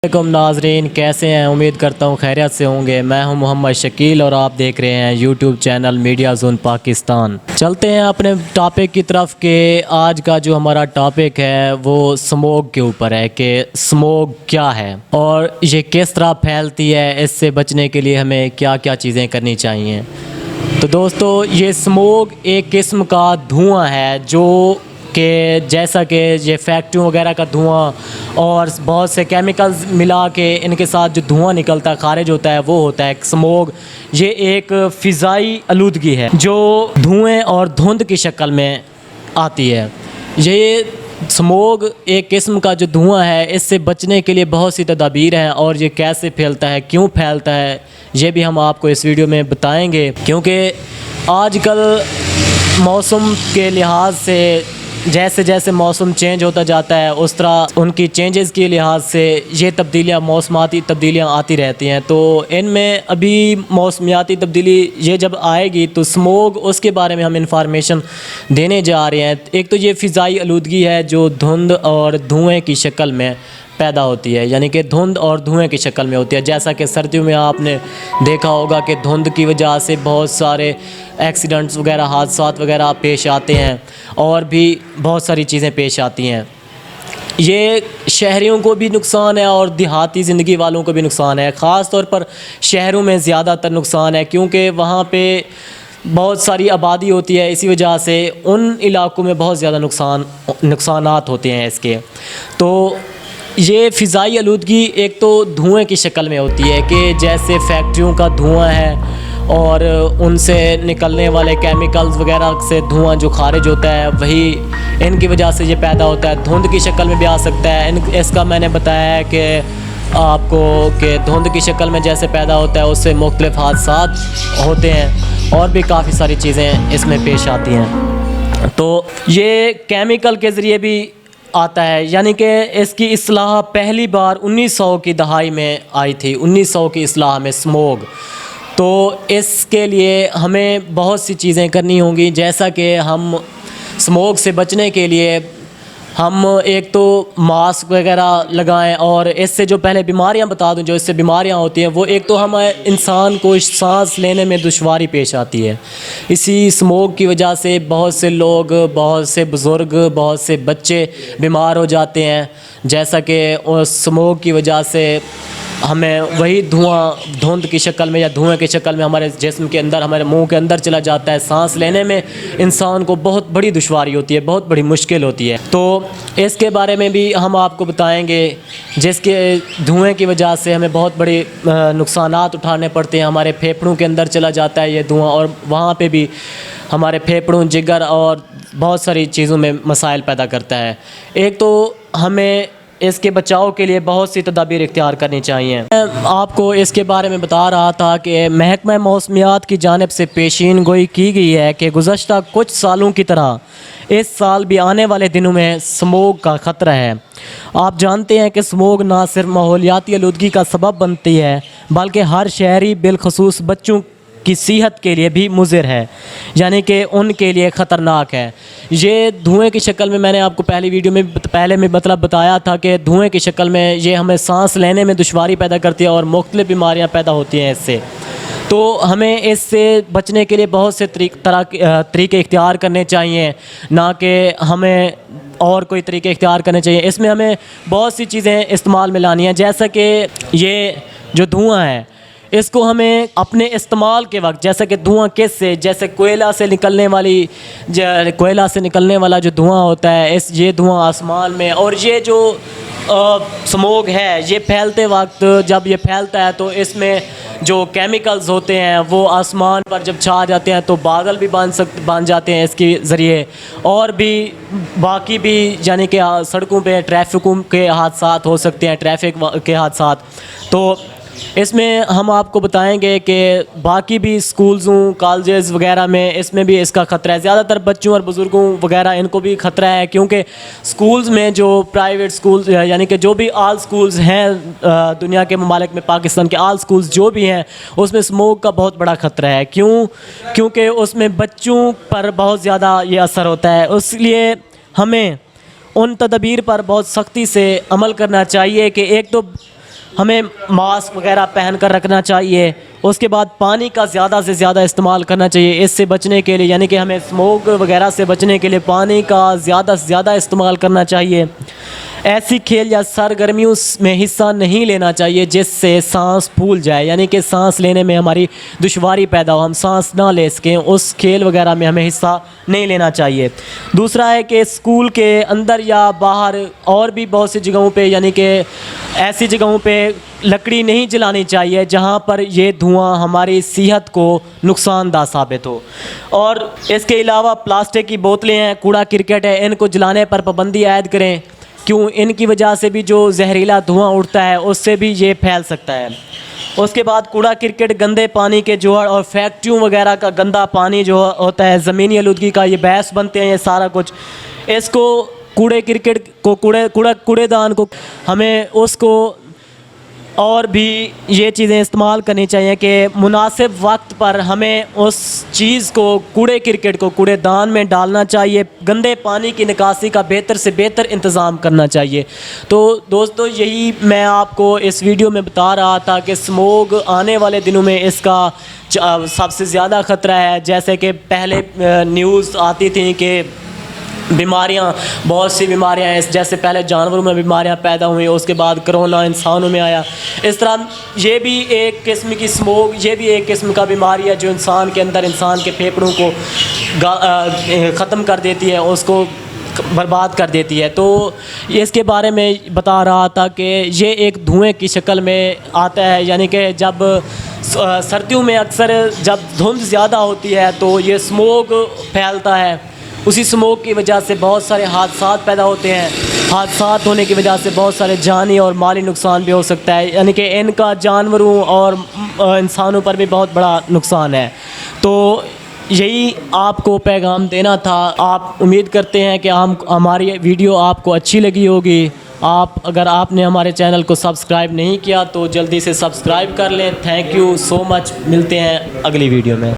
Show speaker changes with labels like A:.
A: वालेकुम नाजरीन, कैसे हैं? उम्मीद करता हूँ खैरियत से होंगे। मैं हूँ मोहम्मद शकील और आप देख रहे हैं YouTube channel media zone Pakistan. चलते हैं अपने टॉपिक की तरफ के आज का जो हमारा टॉपिक है वो स्मोक के ऊपर है कि स्मोक क्या है और ये किस तरह फैलती है, इससे बचने के लिए हमें क्या क्या चीज़ें करनी चाहिए। तो दोस्तों, ये स्मोक एक किस्म का धुआं है जो कि जैसा कि ये फैक्ट्रियों वगैरह का धुआं और बहुत से केमिकल्स मिला के इनके साथ जो धुआं निकलता है, खारिज होता है, वो होता है स्मोक। ये एक फ़िज़ाई आलूदगी है जो धुएं और धुंध की शक्ल में आती है। ये स्मोक एक किस्म का जो धुआं है, इससे बचने के लिए बहुत सी तदाबीर हैं और ये कैसे फैलता है, क्यों फैलता है, ये भी हम आपको इस वीडियो में बताएंगे। क्योंकि आजकल मौसम के लिहाज से जैसे जैसे मौसम चेंज होता जाता है उस तरह उनकी चेंजेस के लिहाज से ये तब्दीलियाँ, मौसमाती तब्दीलियाँ आती रहती हैं। तो इनमें अभी मौसमियाती तब्दीली ये जब आएगी तो स्मोक, उसके बारे में हम इंफॉर्मेशन देने जा रहे हैं। एक तो ये फ़िज़ाई आलूदगी है जो धुंध और धुएँ की शक्ल में पैदा होती है, यानी कि धुंध और धुएं की शक्ल में होती है। जैसा कि सर्दियों में आपने देखा होगा कि धुंध की वजह से बहुत सारे एक्सीडेंट्स वगैरह, हादसात वगैरह पेश आते हैं और भी बहुत सारी चीज़ें पेश आती हैं। ये शहरियों को भी नुकसान है और देहाती ज़िंदगी वालों को भी नुकसान है। ख़ास तौर पर शहरों में ज़्यादातर नुकसान है क्योंकि वहाँ पे बहुत सारी आबादी होती है। इसी वजह से उन इलाकों में बहुत ज़्यादा नुकसानात होते हैं इसके। तो ये फ़िज़ाई आलूदगी एक तो धुएं की शक्ल में होती है कि जैसे फैक्ट्रियों का धुआं है और उनसे निकलने वाले केमिकल्स वगैरह से धुआं जो खारिज होता है, वही इनकी वजह से ये पैदा होता है। धुंध की शक्ल में भी आ सकता है। इसका मैंने बताया है कि आपको कि धुंध की शक्ल में जैसे पैदा होता है उससे मुख्तलिफ हादसात होते हैं और भी काफ़ी सारी चीज़ें इसमें पेश आती हैं। तो ये केमिकल के ज़रिए भी आता है, यानी कि इसकी इस्लाह पहली बार 1900 की दहाई में आई थी, 1900 की इस्लाह में स्मोक। तो इसके लिए हमें बहुत सी चीज़ें करनी होंगी, जैसा कि हम स्मोक से बचने के लिए हम एक तो मास्क वगैरह लगाएं और इससे जो पहले बीमारियां बता दूं, जो इससे बीमारियां होती हैं वो एक तो हम इंसान को सांस लेने में दुश्वारी पेश आती है। इसी स्मोक की वजह से बहुत से लोग, बहुत से बुज़ुर्ग, बहुत से बच्चे बीमार हो जाते हैं। जैसा कि उस स्मोक की वजह से हमें वही धुआं धुंध की शक्ल में या धुएं की शक्ल में हमारे जिस्म के अंदर, हमारे मुंह के अंदर चला जाता है। सांस लेने में इंसान को बहुत बड़ी दुश्वारी होती है, बहुत बड़ी मुश्किल होती है। तो इसके बारे में भी हम आपको बताएंगे, जिसके धुएं की वजह से हमें बहुत बड़े नुकसानात उठाने पड़ते हैं। हमारे फेफड़ों के अंदर चला जाता है ये धुआं और वहाँ पर भी हमारे फेफड़ों, जिगर और बहुत सारी चीज़ों में मसाइल पैदा करता है। एक तो हमें इसके बचाव के लिए बहुत सी तदाबीर इख्तियार करनी चाहिए। मैं आपको इसके बारे में बता रहा था कि महकमा मौसमियात की जानिब से पेशीन गोई की गई है कि गुज़श्ता कुछ सालों की तरह इस साल भी आने वाले दिनों में स्मोक का ख़तरा है। आप जानते हैं कि स्मोक ना सिर्फ माहौलियाती आलूदगी का सबब बनती है बल्कि हर शहरी, बिलखसूस बच्चों की सेहत के लिए भी मुज़िर है, यानी कि उनके लिए ख़तरनाक है। ये धुएं की शक्ल में, मैंने आपको पहली वीडियो में पहले में मतलब बताया था कि धुएं की शक्ल में ये हमें सांस लेने में दुश्वारी पैदा करती है और मुख्तलिफ़ बीमारियां पैदा होती हैं इससे। तो हमें इससे बचने के लिए बहुत से तरीके इख्तियार करने चाहिए, ना कि हमें और कोई तरीके इख्तियार करने चाहिए। इसमें हमें बहुत सी चीज़ें इस्तेमाल में लानी हैं, जैसा कि ये जो धुआं है इसको हमें अपने इस्तेमाल के वक्त, जैसे कि धुआं किससे, जैसे कोयला से निकलने वाला जो धुआं होता है, ये धुआं आसमान में, और ये जो स्मोक है ये फैलते वक्त, जब ये फैलता है तो इसमें जो केमिकल्स होते हैं वो आसमान पर जब छा जाते हैं तो बादल भी बन जाते हैं इसके ज़रिए, और भी बाकी भी यानी कि सड़कों पे ट्रैफिकों के हादसात हो सकते हैं, ट्रैफिक के हादसात। तो इसमें हम आपको बताएंगे कि बाकी भी स्कूल्सों, कॉलेजेस वगैरह में इसमें भी इसका ख़तरा है। ज़्यादातर बच्चों और बुज़ुर्गों वगैरह इनको भी ख़तरा है, क्योंकि स्कूल्स में जो प्राइवेट स्कूल्स यानी कि जो भी आल स्कूल्स हैं दुनिया के ममालिक में, पाकिस्तान के आल स्कूल्स जो भी हैं, उसमें स्मोक का बहुत बड़ा ख़तरा है। क्योंकि उसमें बच्चों पर बहुत ज़्यादा ये असर होता है। इसलिए हमें उन तदबीर पर बहुत सख्ती से अमल करना चाहिए कि एक तो ہمیں ماسک وغیرہ پہن کر رکھنا چاہیے. اس کے بعد پانی کا زیادہ سے زیادہ استعمال کرنا چاہیے اس سے بچنے کے لیے, یعنی کہ ہمیں اسموگ وغیرہ سے بچنے کے لیے پانی کا زیادہ سے زیادہ استعمال کرنا چاہیے. ایسی کھیل یا سرگرمیوں میں حصہ نہیں لینا چاہیے جس سے سانس پھول جائے, یعنی کہ سانس لینے میں ہماری دشواری پیدا ہو, ہم سانس نہ لے سکیں, اس کھیل وغیرہ میں ہمیں حصہ نہیں لینا چاہیے. دوسرا ہے کہ اسکول کے اندر یا باہر اور بھی بہت سی جگہوں پہ, یعنی کہ ایسی جگہوں پہ لکڑی نہیں جلانی چاہیے جہاں پر یہ دھواں ہماری صحت کو نقصان دہ ثابت ہو. اور اس کے علاوہ پلاسٹک کی بوتلیں ہیں, کوڑا کرکٹ ہے, ان کو جلانے پر پابندی عائد کریں. کیوں؟ ان کی وجہ سے بھی جو زہریلا دھواں اٹھتا ہے اس سے بھی یہ پھیل سکتا ہے. اس کے بعد کوڑا کرکٹ, گندے پانی کے جوہر اور فیکٹریوں وغیرہ کا گندا پانی جو ہوتا ہے, زمینی آلودگی کا یہ باعث بنتے ہیں. یہ سارا کچھ اس کو کوڑے کرکٹ کو کوڑے دان کو ہمیں اس کو اور بھی یہ چیزیں استعمال کرنی چاہیے کہ مناسب وقت پر ہمیں اس چیز کو کوڑے کرکٹ کو کوڑے دان میں ڈالنا چاہیے. گندے پانی کی نکاسی کا بہتر سے بہتر انتظام کرنا چاہیے. تو دوستو یہی میں آپ کو اس ویڈیو میں بتا رہا تھا کہ اسموگ آنے والے دنوں میں اس کا سب سے زیادہ خطرہ ہے. جیسے کہ پہلے نیوز آتی تھیں کہ بیماریاں, بہت سی بیماریاں ہیں, جیسے پہلے جانوروں میں بیماریاں پیدا ہوئیں, اس کے بعد کرونا انسانوں میں آیا. اس طرح یہ بھی ایک قسم کی اسموگ, یہ بھی ایک قسم کا بیماری ہے جو انسان کے اندر, انسان کے پھیپھڑوں کو ختم کر دیتی ہے, اس کو برباد کر دیتی ہے. تو اس کے بارے میں بتا رہا تھا کہ یہ ایک دھوئیں کی شکل میں آتا ہے, یعنی کہ جب سردیوں میں اکثر جب دھند زیادہ ہوتی ہے تو یہ اسموگ پھیلتا ہے. اسی اسموگ کی وجہ سے بہت سارے حادثات پیدا ہوتے ہیں. حادثات ہونے کی وجہ سے بہت سارے جانی اور مالی نقصان بھی ہو سکتا ہے, یعنی کہ ان کا جانوروں اور انسانوں پر بھی بہت بڑا نقصان ہے. تو یہی آپ کو پیغام دینا تھا. آپ امید کرتے ہیں کہ ہماری ویڈیو آپ کو اچھی لگی ہوگی. اگر آپ نے ہمارے چینل کو سبسکرائب نہیں کیا تو جلدی سے سبسکرائب کر لیں. تھینک یو سو مچ. ملتے ہیں اگلی ویڈیو میں.